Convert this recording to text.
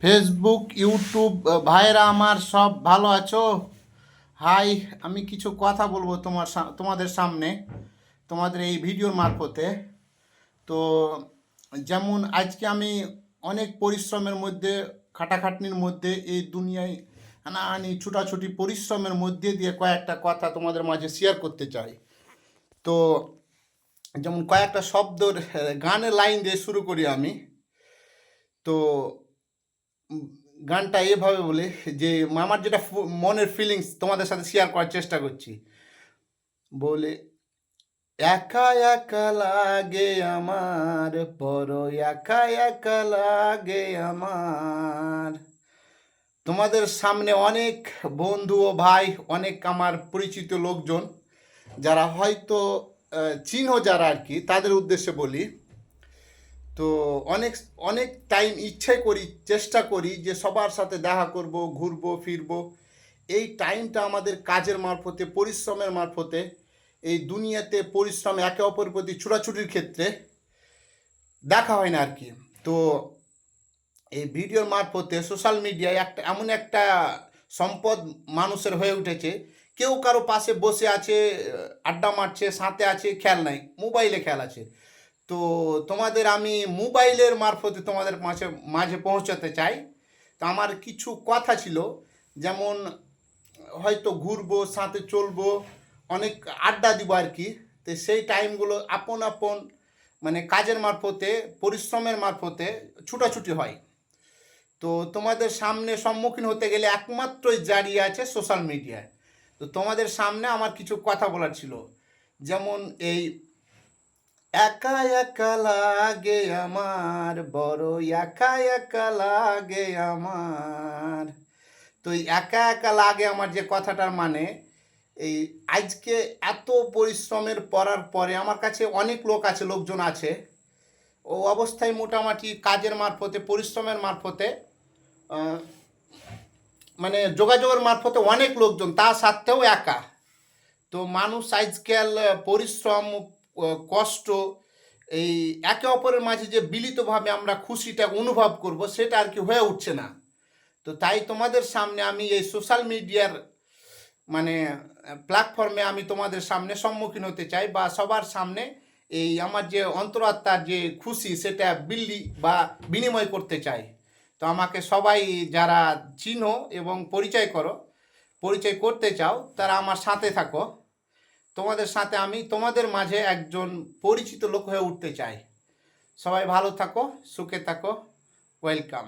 Facebook, YouTube ভাইরা আমার সব ভালো আছো? হাই, আমি কিছু কথা বলবো তোমাদের সামনে, তোমাদের এই ভিডিওর মারফতে। তো যেমন আজকে আমি অনেক পরিশ্রমের মধ্যে, খাটাখাটনির মধ্যে এই দুনিয়ায় হানাহানি ছুটাছুটি পরিশ্রমের মধ্যে দিয়ে কয়েকটা কথা তোমাদের মাঝে শেয়ার করতে চাই। তো যেমন কয়েকটা শব্দর গানের লাইন দিয়ে শুরু করি আমি। তো উম, গানটা এভাবে বলে যে আমার যেটা মনের ফিলিংস তোমাদের সাথে শেয়ার করার চেষ্টা করছি। বলে, একা একা লাগে আমার, বড় একা একা লাগে আমার। তোমাদের সামনে অনেক বন্ধু ও ভাই, অনেক আমার পরিচিত লোকজন যারা হয়তো চিহ্ন যারা আর কি, তাদের উদ্দেশ্যে বলি। তো অনেক অনেক টাইম ইচ্ছে করি, চেষ্টা করি যে সবার সাথে দেখা করব, ঘুরবো ফিরবো। এই টাইমটা আমাদের কাজের মারফতে, পরিশ্রমের মারফতে, এই দুনিয়াতে পরিশ্রম একে অপরের প্রতি ছুটাছুটির ক্ষেত্রে দেখা হয় না আর কি। তো এই ভিডিওর মারফতে সোশ্যাল মিডিয়ায় একটা এমন একটা সম্পদ মানুষের হয়ে উঠেছে। কেউ কারো পাশে বসে আছে, আড্ডা মারছে, সাথে আছে, খেয়াল নাই, মোবাইলে খেয়াল আছে। তো তোমাদের আমি মোবাইলের মারফতে তোমাদের মাঝে মাঝে পৌঁছাতে চাই। তো আমার কিছু কথা ছিল, যেমন হয়তো ঘুরবো, সাথে চলবো, অনেক আড্ডা দিব আর কি। তো সেই টাইমগুলো আপন আপন মানে কাজের মারফতে, পরিশ্রমের মারফতে ছুটাছুটি হয়। তো তোমাদের সামনে সম্মুখীন হতে গেলে একমাত্রই জারিয়ে আছে সোশ্যাল মিডিয়ায়। তো তোমাদের সামনে আমার কিছু কথা বলার ছিল, যেমন এই একা একা লাগে আমার, বড় একা একা লাগে আমার। তো এই একা একা লাগে আমার যে কথাটার মানে, এই আজকে এত পরিশ্রমের পড়ার পরে আমার কাছে অনেক লোক আছে, লোকজন আছে, ও অবস্থায় মোটামুটি কাজের মারফতে, পরিশ্রমের মারফতে, আহ, মানে যোগাযোগের মারফতে অনেক লোকজন, তা সত্ত্বেও একা। তো মানুষ আজকাল পরিশ্রম, কষ্ট, এই একে অপরের মাঝে যে বিলিতভাবে আমরা খুশিটা অনুভব করব, সেটা আর কি হয়ে উঠছে না। তো তাই তোমাদের সামনে আমি এই সোশ্যাল মিডিয়ার মানে প্ল্যাটফর্মে আমি তোমাদের সামনে সম্মুখীন হতে চাই, বা সবার সামনে এই আমার যে অন্তরাত্মার যে খুশি সেটা বা বিনিময় করতে চাই। তো আমাকে সবাই যারা চিনো এবং পরিচয় করতে চাও, তারা আমার সাথে থাকো। তোমাদের সাথে আমি তোমাদের মাঝে একজন পরিচিত লোক হয়ে উঠতে চাই। সবাই ভালো থাকো, সুখে থাকো, ওয়েলকাম।